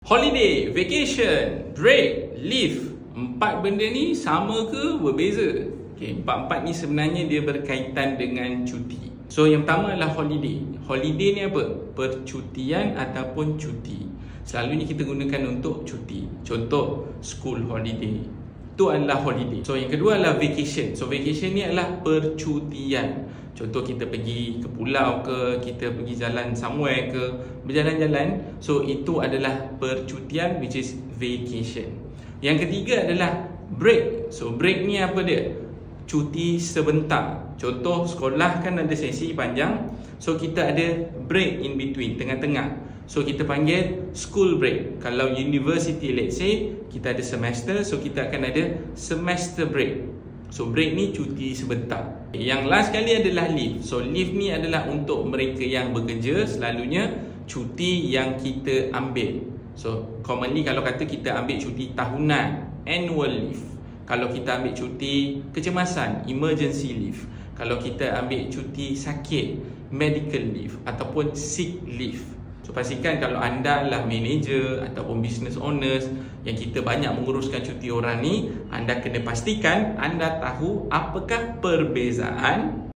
Holiday, vacation, break, leave. Empat benda ni sama ke berbeza? Empat-empat ni sebenarnya dia berkaitan dengan cuti. So yang pertama adalah holiday. Holiday ni apa? Percutian ataupun cuti. Selalunya kita gunakan untuk cuti. Contoh, school holiday. Itu adalah holiday. So yang kedua adalah vacation. So vacation ni adalah percutian. Contoh kita pergi ke pulau ke, kita pergi jalan somewhere ke, berjalan-jalan. So itu adalah percutian, which is vacation. Yang ketiga adalah break. So break ni apa dia? Cuti sebentar. Contoh sekolah kan ada sesi panjang. So kita ada break in between, tengah-tengah. So kita panggil school break. Kalau university, let's say kita ada semester, so kita akan ada semester break. So break ni cuti sebentar. Yang last kali adalah leave. So leave ni adalah untuk mereka yang bekerja, selalunya cuti yang kita ambil. So commonly kalau kata kita ambil cuti tahunan, annual leave. Kalau kita ambil cuti kecemasan, emergency leave. Kalau kita ambil cuti sakit, medical leave ataupun sick leave. So pastikan kalau anda adalah manager ataupun business owners yang kita banyak menguruskan cuti orang ni, anda kena pastikan anda tahu apakah perbezaan